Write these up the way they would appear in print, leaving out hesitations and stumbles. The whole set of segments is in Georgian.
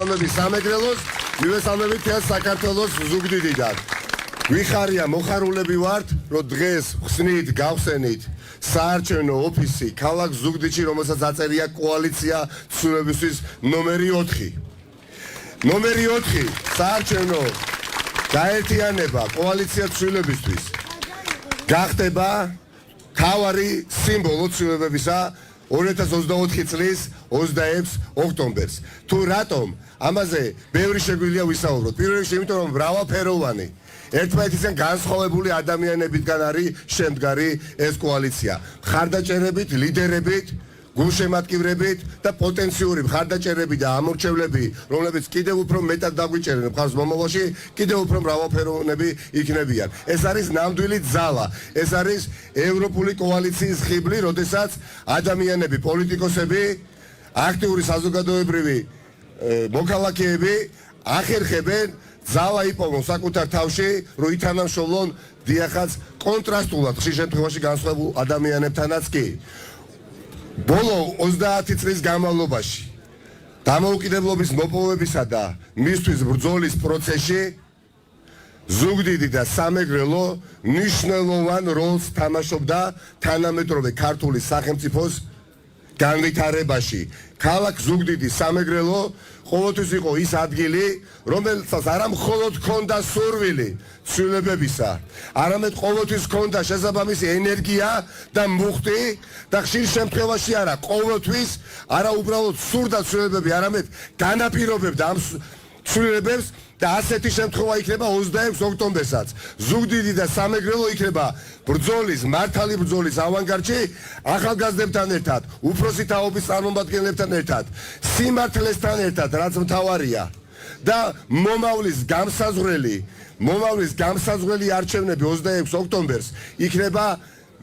სამეგრელოს, მივესალმებით თეატ საქართველოს ზუგდიდიდან. ვიხარია მოხარულები ვართ, რომ დღეს ხსნით, გავხსენით საარჩევნო ოფისი ქალაქ ზუგდიდში, რომელსაც აწერია კოალიცია ცვლილებისთვის ნომერი 4. ნომერი 4 საარჩევნო გაერთიანება კოალიცია ცვლილებისთვის გახდება მთავარი სიმბოლო ცვლილებებისა 2024 წლის 26 ოქტომბერს. თუ რატომ ამაზე ბევრი შეგვიძლია ვისაუბროთ? პირველ რიგში იმიტომ რომ მრავალფეროვანი ერთმანეთისგან განსხვავებული ადამიანებიდან არის შემდგარი ეს კოალიცია. მხარდაჭერებით, ლიდერებით, გულშემატკივრებით და პოტენციური მხარდაჭერები და ამორჩევლები, რომლებიც კიდევ უფრო მეტად დაგვიჭერენ მხარს მომავალში, კიდევ უფრო მრავალფეროვნები იქნებიან. ეს არის ნამდვილი ძალა. ეს არის ევროპული კოალიციის ხიბლი, როდესაც ადამიანები, პოლიტიკოსები, აქტიური საზოგადოებრივი მოქალაქეები ახერხებენ ძალა იპოვონ საკუთარ თავში, რომ ითანამშრომლონ დიახაც კონტრასტულად ხშირ შემთხვევაში განსხვავებულ ადამიანებთანაც კი. ბოლო 30 წლის განმავლობაში დამოუკიდებლობის მოპოვებისა და მისთვის ბრძოლის პროცესში ზუგდიდი და სამეგრელო მნიშვნელოვან როლს თამაშობდა თანამედროვე ქართული სახელმწიფოს განვითარებაში. ქალაქ ზუგდიდი სამეგრელო ყოველთვის იყო ის ადგილი, რომელსაც არა მხოლოდ ჰქონდა სურვილი ცვლილებებისა, არამედ ყოველთვის ჰქონდა შესაბამისი ენერგია და მუხტი და ხშირ შემთხვევაში არა ყოველთვის არა უბრალოდ სურდა ცვლილებები, არამედ განაპირობებდა ამ ცვლილებებს და ასეთი შემთხვევა იქნება 26 ოქტომბერსაც. ზუგდიდი და სამეგრელო იქნება ბრძოლის, მართალი ბრძოლის ავანგარდში ახალგაზრდებთან ერთად, უფროსი თაობის წარმომადგენლებთან ერთად, სიმართლესთან ერთად, რაც მთავარია და მომავლის გამსაზღვრელი არჩევნები 26 ოქტომბერს იქნება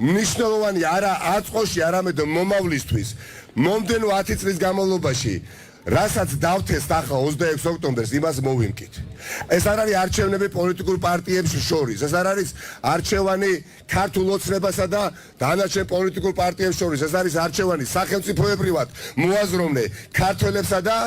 მნიშვნელოვანი არა აწყოში, არამედ მომავლისთვის. მომდენო 10 წლის განმავლობაში რასაც დავთესთ ახლა 26 ოქტომბერს, იმას მოვიმკით. ეს არ არის არჩევნები პოლიტიკურ პარტიებს შორის, ეს არ არის არჩევანი ქართულ ოცნებასა და დანარჩენ პოლიტიკურ პარტიებს შორის, ეს არის არჩევანი სახელმწიფოებრივად მოაზროვნე ქართველებსა და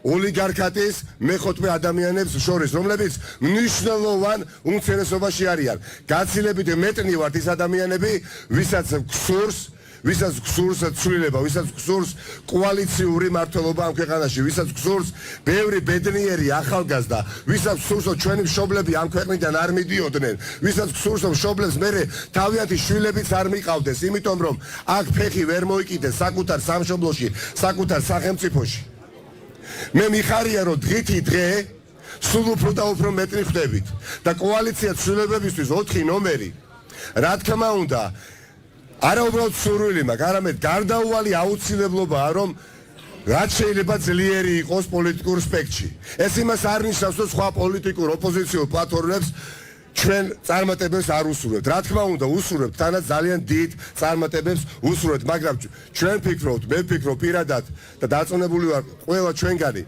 ოლიგარქატის მეხუთმე ადამიანებს შორის, რომლებიც მნიშვნელოვან უმცირესობაში არიან. გაცილებით მეტნი ვართ ის ადამიანები, ვისაც გსურს ცვლილება, ვისაც გსურს კოალიციური მმართველობა ამ ქვეყანაში, ვისაც გსურს ბევრი ბედნიერი ახალგაზრდა, ვისაც გსურს რომ ჩვენი მშობლები ამ ქვეყნიდან არ მიდიოდნენ, ვისაც გსურს რომ მშობლებს მერე თავიანთი შვილებიც არ მიყავდეს, იმიტომ რომ აქ ფეხი ვერ მოიკიდეს საკუთარ სამშობლოში, საკუთარ სახელმწიფოში. მე მიხარია რომ დღითი დღე სულ უფრო და უფრო მეტრი ხდებით და კოალიცია ცვლილებებისთვის 4 ნომერი, რა თქმა უნდა, არა უბრალოდ სურვილი მაქვს, არამედ გარდაუვალი აუცილებლობაა, რომ რაც შეიძლება ძლიერი იყოს პოლიტიკურ სპექტრში. ეს იმას არ ნიშნავს, რომ სხვა პოლიტიკურ ოპოზიციურ პლატფორმებს ჩვენ წარმატებებს არ უსურვებთ. რა თქმა უნდა, უსურვებთ, თანაც ძალიან დიდ წარმატებებს უსურვებთ, მაგრამ ჩვენ ვფიქრობთ, მე ვფიქრობ პირადად და დარწმუნებული ვარ ყველა ჩვენგანი,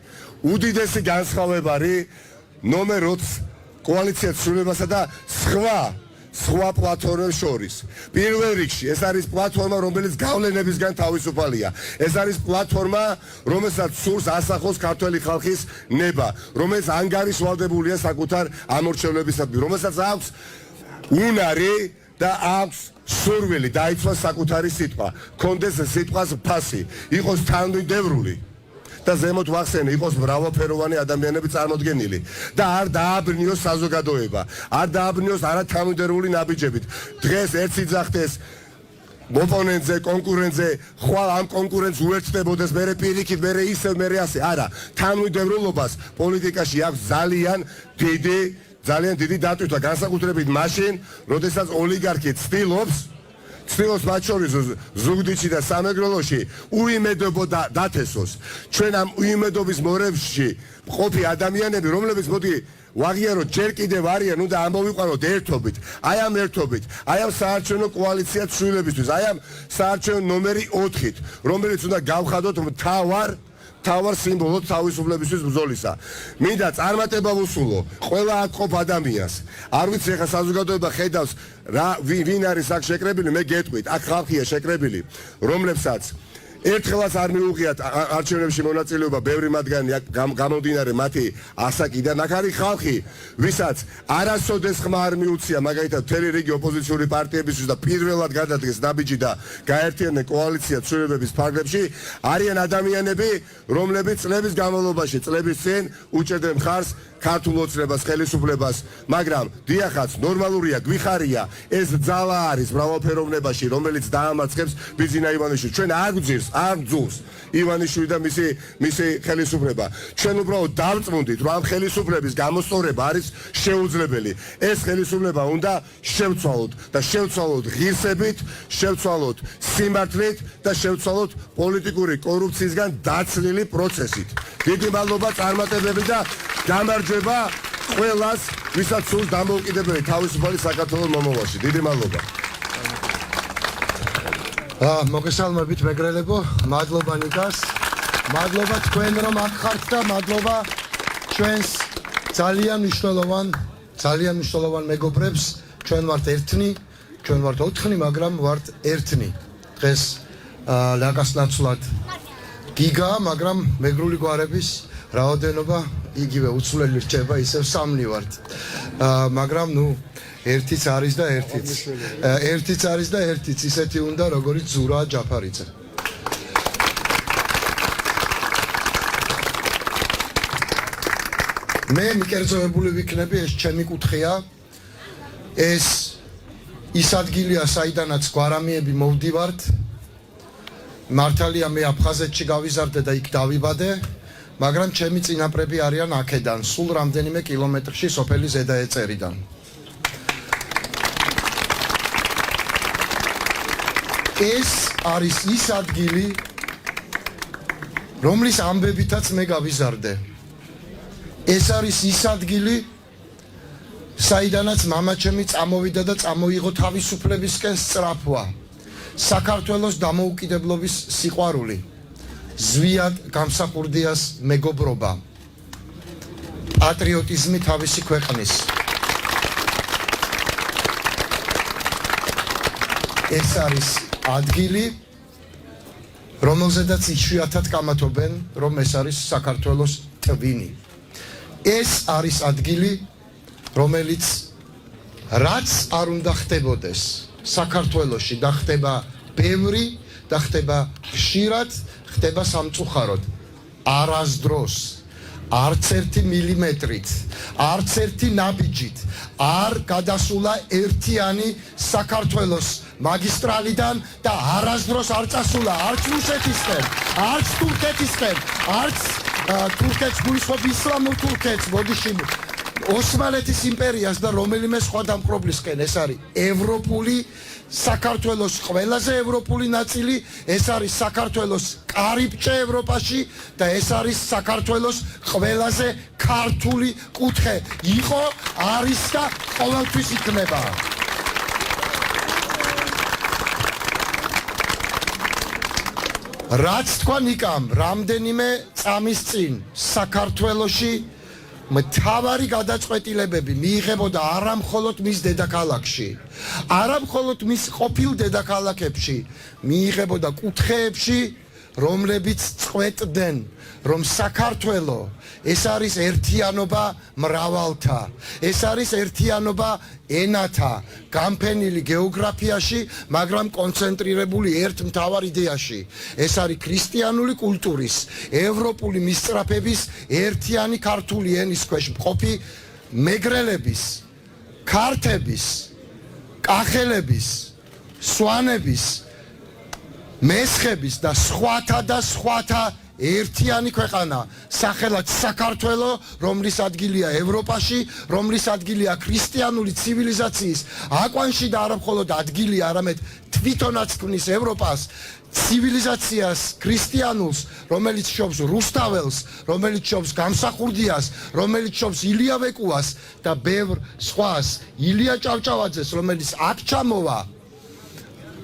უდიდესი განსხვავება არის ნომერ 4 კოალიცია ცვლილებასა და სხვა პლატფორმებს შორის. პირველ რიგში ეს არის პლატფორმა, რომელიც გავლენებისგან თავისუფალია. ეს არის პლატფორმა, რომელსაც სურს ასახოს ქართველი ხალხის ნება, რომელიც ანგარიშვალდებულია საკუთარ ამორჩევლებისადმი, რომელსაც აქვს უნარი და აქვს სურვილი დაიცვას საკუთარი სიტყვა, კონდეს სიტყვას ფასი, იყოს თანმიმდევრული და ზემოთ ვახსენე, იყოს მრავალფეროვანი ადამიანები წარმოდგენილი და არ დააბრინიოს საზოგადოება, არ დააბრინიოს არათანმიმდევრული ნაბიჯებით. დღეს ერთ სიძახდეს ოპონენტზე, კონკურენტზე, ხვალ ამ კონკურენტს უერთდებოდეს, მერე პირიქით, მერე ისევ, მერე ასე. არა, თანმიმდევრულობას პოლიტიკაში აქვს ძალიან დიდი დატვირთვა, განსაკუთრებით მაშინ, როდესაც ოლიგარქი ცდილობს მათ შორის ზუგდიდში და სამეგრელოში უიმედობო დათესოს. ჩვენ ამ უიმედობის მორევში მყოფი ადამიანები, რომლებიც მოდი ვაღიაროთ ჯერ კიდევ არიან, უნდა ამოვიყვანოთ ერთობით, აი ამ ერთობით, აი ამ საარჩევნო კოალიცია ცვლილებისთვის, აი ამ საარჩევნო ნომერი 4-ით, რომელიც უნდა გავხადოთ მთავარ სიმბოლოდ თავისუფლებისთვის ბრძოლისა. მინდა წარმატება ვუსულო ყველა აქ ყოფ ადამიანს. არ ვიცი ახლა საზოგადოება ხედავს ვინ არის აქ შეკრებილი, მე გეტყვით, აქ ხალხია შეკრებილი, რომლებსაც ერთხელაც არ მიუღიათ არჩევნებში მონაწილეობა ბევრი მათგანი გამომდინარე მათი ასაკიდან. აქ არის ხალხი, ვისაც არასოდეს ხმა არ მიუცია მაგალითად მთელი რიგი ოპოზიციური პარტიებისთვის და პირველად გადადგეს ნაბიჯი და გაერთიანდნენ კოალიცია ცვლილებების ფარგლებში, არიან ადამიანები, რომლებიც წლების განმავლობაში, წლების წინ უჭერდნენ მხარს ქართულ ოცნებას, ხელისუფლებას, მაგრამ დიახაც ნორმალურია, გვიხარია, ეს ძალა არის მრავალფეროვნებაში, რომელიც დაამარცხებს ბიძინა ივანიშვილს. ჩვენ არ გვძირს, არ გძურს ივანიშვილი და მისი ხელისუფლება. ჩვენ უბრალოდ დავწმუნდით, რომ ამ ხელისუფლების გამოსწორება არის შეუძლებელი. ეს ხელისუფლება უნდა შევცვალოთ და შევცვალოთ ღირსებით, შევცვალოთ სიმართლით და შევცვალოთ პოლიტიკური კორუფციისგან დაცლილი პროცესით. დიდი მადლობა წარმატებები და გამარჯვება ყველას, ვისაც სურს დამოუკიდებელი თავისუფალი საქართველოს მომავალში. დიდი მადლობა. მოგესალმებით მეგრელებო, მადლობა ნიკას, მადლობა თქვენ რომ აქ ხართ და მადლობა ჩვენს ძალიან მნიშვნელოვან მეგობრებს. ჩვენ ვართ ერთნი, ჩვენ ვართ 4, მაგრამ ვართ ერთნი. დღეს ლაკას ნაცვლად გიგა, მაგრამ მეგრული გვარების რაოდენობა იგივე უცვლელი რჩება, ისევ 3 ვართ. მაგრამ ერთიც არის და ერთიც, ისეთი უნდა როგორც ზურა ჯაფარიძე. მე მიკერძოებული ვიქნები, ეს ჩემი კუთხეა, ეს ის ადგილია, საიდანაც გვარამიები მოვდივართ. მართალია მე აფხაზეთში გავიზარდე და იქ დავიბადე, მაგრამ ჩემი წინაპრები არიან აქედან, სულ რამდენიმე კილომეტრში სოფელი ზედაეწერიდან. ეს არის ის ადგილი, რომლის ამბებითაც მე გავიზარდე. ეს არის ის ადგილი, საიდანაც მამაჩემი წამოვიდა და წამოიღო თავისუფლებისკენ სწრაფვა, საქართველოს დამოუკიდებლობის სიყვარული, ზვიად გამსახურდიას მეგობრობა, პატრიოტიზმი თავისი ქვეყნის. ეს არის ადგილი, რომელზედაც იშვიათად კამათობენ, რომ ეს არის საქართველოს ტვინი. ეს არის ადგილი, რომელიც რაც არ უნდა ხდებოდეს საქართველოში და ხდება ბევრი და ხდება ხშირად, ხდება სამწუხაროდ. არასდროს, არც ერთი მილიმეტრით, არც ერთი ნაბიჯით არ გადასულა ერთიანი საქართველოს მაგისტრალიდან და არასდროს არ წასულა არც რუსეთისკენ, არც თურქეთისკენ, არც თურქეთს გულისხმობ ისლამურ თურქეთს, ბოდიში ოსმალეთის იმპერიას და რომელიმე სხვა დამპყრობლისკენ. ეს არის ევროპული, საქართველოს ყველაზე ევროპული ნაწილი, ეს არის საქართველოს კარიბჭე ევროპაში და ეს არის საქართველოს ყველაზე ქართული კუთხე. იყო, არის და ყოველთვის იქნება. რაც თქვა ნიკამ, რამდენიმე წამის წინ საქართველოში მთავარი გადაწყვეტილებები მიიღებოდა არა მხოლოდ მის დედაქალაქში, არა მხოლოდ მის ყოფილ დედაქალაქებში, მიიღებოდა კუთხეებში, რომლებიც წყვეტდნენ, რომ საქართველო ეს არის ერთიანობა მრავალთა, ეს არის ერთიანობა ენათა, გამფენილი გეოგრაფიაში, მაგრამ კონცენტრირებული ერთ მთავარ იდეაში. ეს არის ქრისტიანული კულტურის, ევროპული მისწრაფების ერთიანი ქართული ენის ქვეშ მყოფი მეგრელების, ქართების, კახელების, სვანების, მესხების და სხვათა ერთიანი ქვეყანა, სახელად საქართველო, რომლის ადგილია ევროპაში, რომლის ადგილია ქრისტიანული ცივილიზაციის აკვანში და არა მხოლოდ ადგილი, არამედ თვითონაც ქმნის ევროპას, ცივილიზაციას, ქრისტიანულს, რომელიც შობს რუსთაველს, რომელიც შობს გამსახურდიას, რომელიც შობს ილია ვეკუას და ბევრ სხვას, ილია ჭავჭავაძეს, რომელიც აქ ჩამოვა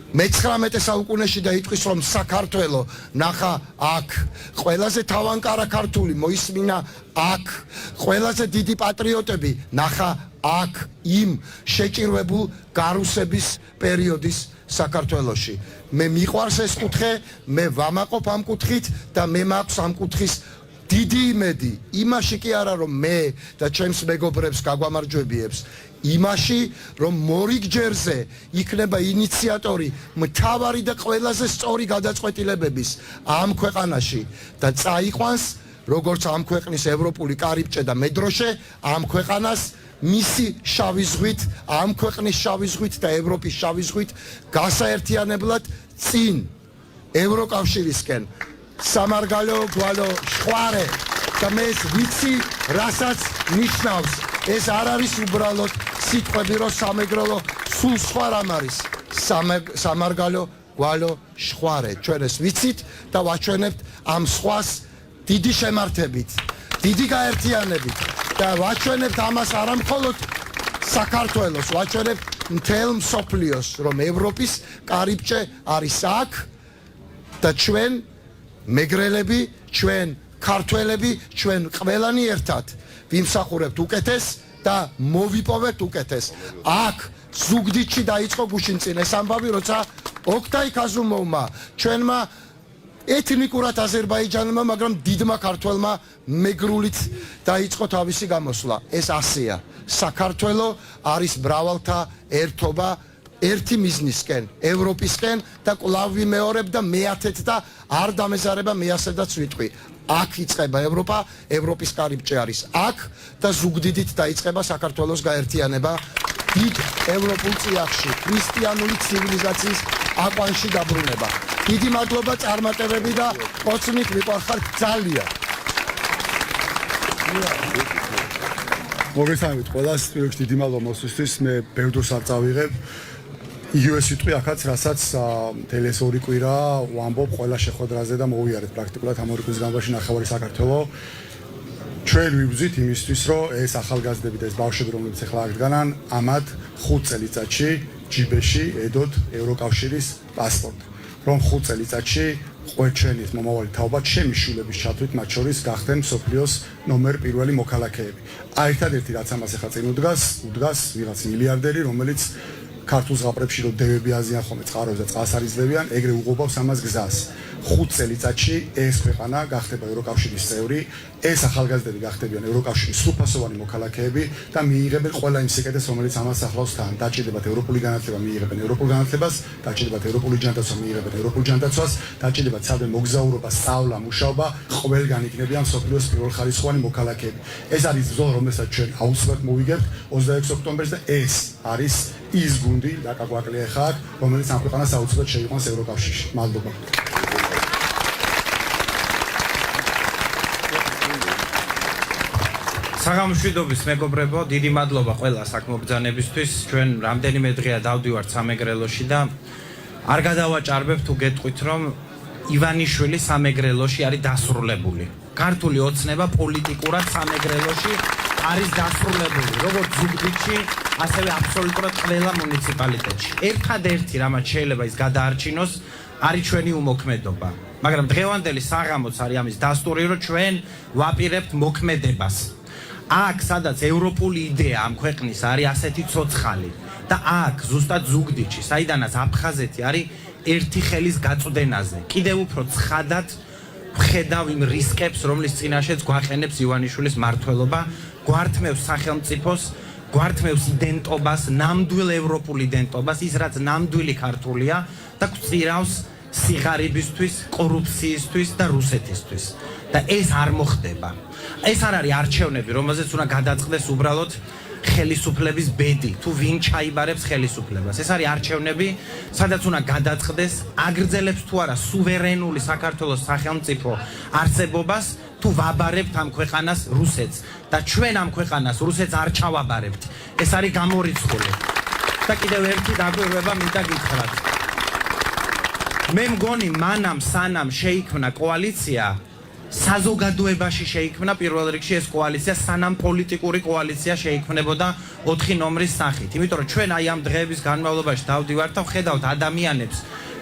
მე-19 საუკუნეში და იტყვის, რომ საქართველო ნახა აქ, ყველაზე თავანკარა ქართული მოისმინა აქ, ყველაზე დიდი პატრიოტები ნახა აქ, იმ შეჭირვებულ გარუსების პერიოდის საქართველოში. მე მიყვარს ეს კუთხე, მე ვამაყობ ამ კუთხით და მე მაქვს ამ კუთხის დიდი იმედი. იმაში კი არა რომ მე და ჩემს მეგობრებს გაგვამარჯვებიებს, იმაში რომ მორიგჯერზე იქნება ინიციატორი მთავარი და ყველაზე სწორი გადაწყვეტილებების ამ ქვეყანაში და წაიყვანს როგორც ამ ქვეყნის ევროპული კარიბჭე და მედროშე ამ ქვეყანას მისი შავი ზღვით, ამ ქვეყნის შავი ზღვით და ევროპის შავი ზღვით გასაერთიანებლად წინ ევროკავშირისკენ სამარგალო გვალო შხვარე და მე ეს ვიცი რასაც ნიშნავს. ეს არ არის უბრალოდ სიტყვები რომ სამეგრელო სულ სხვა რამ არის სამარგალო გვალო შხვარე. ჩვენ ეს ვიცით და ვაჩვენებთ ამ სხვას დიდი შემართებით, დიდი გაერთიანებით და ვაჩვენებთ ამას არა მხოლოდ საქართველოს, ვაჩვენებთ მთელ მსოფლიოს, რომ ევროპის კარიბჭე არის აქ და ჩვენ მეგრელები, ჩვენ ქართველები, ჩვენ ყველანი ერთად ვიმსახურებთ უკეთეს და მოვიპოვეთ უკეთეს. აქ ზუგდიდში დაიწყო გუშინ წინ ეს ამბავი, როცა ოქთაი ქაზუმოვმა ჩვენმა ეთნიკურად აზერბაიჯანმა, მაგრამ დიდმა ქართველმა მეგრულით დაიწყო თავისი გამოსვლა. ეს ასეა. საქართველო არის მრავალთა ერთობა ერთი მიზნისკენ, ევროპისკენ და კვლავ ვიმეორებ და მეათეთ და არ დამეზარება მეასედაც ვიტყვი. აქ იწყება ევროპა, ევროპის კარიბჭე არის აქ და ზუგდიდით დაიწყება საქართველოს გაერთიანება დიდ ევროპულ წიაღში, ქრისტიანული ცივილიზაციის აკვანში დაბრუნება. დიდი მადლობა წარმატებები და ოცნით მიყვარხართ ძალიან. მოგესალმებით ყველას, პირველში დიდი მადლობა მოსვლისთვის, მე ბევრ დროს არ წავიღებ. იგივე სიტყვი აქაც, რასაც მთელი ეს 2 კვირა ვამბობ ყველა შეხვედრაზე და მოვიარეთ პრაქტიკულად ამ 2 კვირის განმავლობაში ნახევარი საქართველოს. ჩვენ ვიბრძვით იმისთვის, რომ ეს ახალგაზრდები და ეს ბავშვები, რომლებიც ახლა აქ დგანან, ამათ 5 წელიწადში ჯიბეში ედოთ ევროკავშირის პასპორტი. რომ 5 წელიწადში ყველჩენი მომავალი თაობა ჩემი შვილების ჩათვლით, მათ შორის გახდნენ მსოფლიოს ნომერ 1 მოქალაქეები. ერთადერთი რაც ამას ახლა წინ უდგას ვიღაც მილიარდერი, რომელიც ქართულ ზღაპრებში რომ დევები აზიან ხოლმე წყაროებს და წყალს არიზლებიან, ეგრე უღობავს ამას გზას. 5 წელიწადში ეს ქვეყანა გახდება ევროკავშირის წევრი, ეს ახალგაზრდები გახდებიან ევროკავშირის სრულფასოვანი მოქალაქეები და მიიღებენ ყველა იმ სიკეთეს, რომელიც ამას ახლავს თან. დაჭირდებათ ევროპული განათლება, მიიღებენ ევროპულ განათლებას, დაჭირდებათ ევროპული ჯანდაცვა, მიიღებენ ევროპულ ჯანდაცვას, დაჭირდებათ სადმე მოგზაურობა, სწავლა, მუშაობა, ყველგან იქნებიან მსოფლიოს პირველხარისხოვანი მოქალაქეები. ეს არის ბრძოლა, რომელსაც ჩვენ აუცილებლად მოვიგებთ 26 ოქტომბერს და ეს არის ის გუნდი და კაკვაკლია ხა აქ, რომელიც ამ ქვეყანას აუცილებლად შეიყვანს ევროკავშირში. მადლობა. საგამშვიდობის მეგობრებო, დიდი მადლობა ყველა საქმობრძანებისთვის. ჩვენ რამდენიმე დღეა დავდივართ სამეგრელოში და არ გადავაჭარბებ თუ გეტყვით, რომ ივანიშვილი სამეგრელოში არის დასრულებული. ქართული ოცნება პოლიტიკურად სამეგრელოში არის დასრულებული, როგორც ზუგდიდში, ასევე აბსოლუტურად ყველა მუნიციპალიტეტში. ერთადერთი რამაც შეიძლება ის გადაარჩინოს, არის ჩვენი უმოქმედობა. მაგრამ დღევანდელი საღამოც არის ამის დასტური, რომ ჩვენ ვაპირებთ მოქმედებას. აქ, სადაც ევროპული იდეა ამ ქვეყნის არის ასეთი ცოცხალი და აქ, ზუსტად ზუგდიდში, საიდანაც აფხაზეთი არის ერთი ხელის გაწვდენაზე. კიდევ უფრო ცხადად ვხედავ იმ რისკებს, რომლის წინაშეც გვაყენებს ივანიშვილის მმართველობა, გვართმევს სახელმწიფოს, გვართმევს იდენტობას, ნამდვილ ევროპულ იდენტობას, ის რაც ნამდვილი ქართულია და გვწირავს სიღარიბისთვის, კორუფციისთვის და რუსეთისთვის. და ეს არ მოხდება. ეს არ არის არჩევნები, რომელზეც უნდა გადაწყდეს უბრალოდ ხელისუფლების ბედი, თუ ვინ ჩაიბარებს ხელისუფლებას. ეს არის არჩევნები, სადაც უნდა გადაწყდეს, აგრძელებს თუ არა სუვერენული საქართველოს სახელმწიფო არსებობას, თუ ვაბარებთ ამ ქვეყანას რუსეთს და ჩვენ ამ ქვეყანას რუსეთს არ ჩავაბარებთ. ეს არის გამორიცხული. და კიდევ ერთი დაგვირგვება მინდა გითხრათ. მე მგონი მანამ სანამ შეიქმნა კოალიცია, საზოგადოებაში შეიქმნა პირველ რიგში ეს კოალიცია, სანამ პოლიტიკური კოალიცია შეიქმნებოდა 4 ნომრის სახით. იმიტომ რომ ჩვენ აი ამ დღეების განმავლობაში დავდივართ და ვხედავთ ადამიანებს,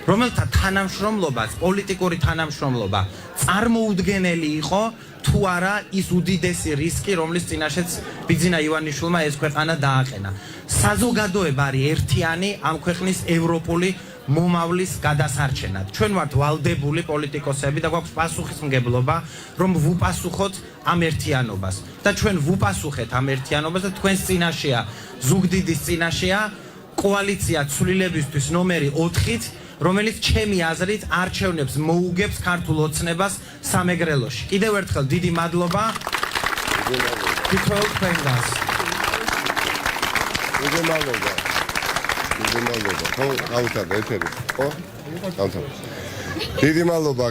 რომელთა თანამშრომლობაც, პოლიტიკური თანამშრომლობა წარმოუდგენელი იყო, თუ არა ის უდიდესი რისკი, რომლის წინაშეც ბიძინა ივანიშვილმა ეს ქვეყანა დააყენა. საზოგადოება არის ერთიანი ამ ქვეყნის ევროპული მომავლის გადასარჩენად. ჩვენ ვართ ვალდებული პოლიტიკოსები და გვაქვს პასუხისმგებლობა, რომ ვუპასუხოთ ამ ერთიანობას. და ჩვენ ვუპასუხეთ ამ ერთიანობას და თქვენს წინაშეა, ზუგდიდის წინაშეა კოალიცია ცვლილებისთვის ნომერი 4-ით, რომელიც ჩემი აზრით არჩევნებს მოუგებს ქართულ ოცნებას სამეგრელოში. კიდევ ერთხელ დიდი მადლობა. თითოეულ თქვენგანს. დიდი მადლობა. ხო, გავუთავ ეთერი. ხო? გავუთავ. დიდი მადლობა,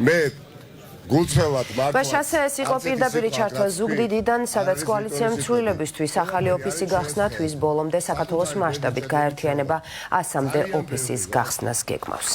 მე გულწრფელად მართლა. ბაშასე ეს იყო პირდაპირ ჩართვა ზუგდიდიდან, სადაც კოალიციამ ცვლილებისთვის ახალი ოფისი გახსნა თვის ბოლომდე საქართველოს მასშტაბით გაერთიანება 100-მდე ოფისის გახსნას გეგმავს.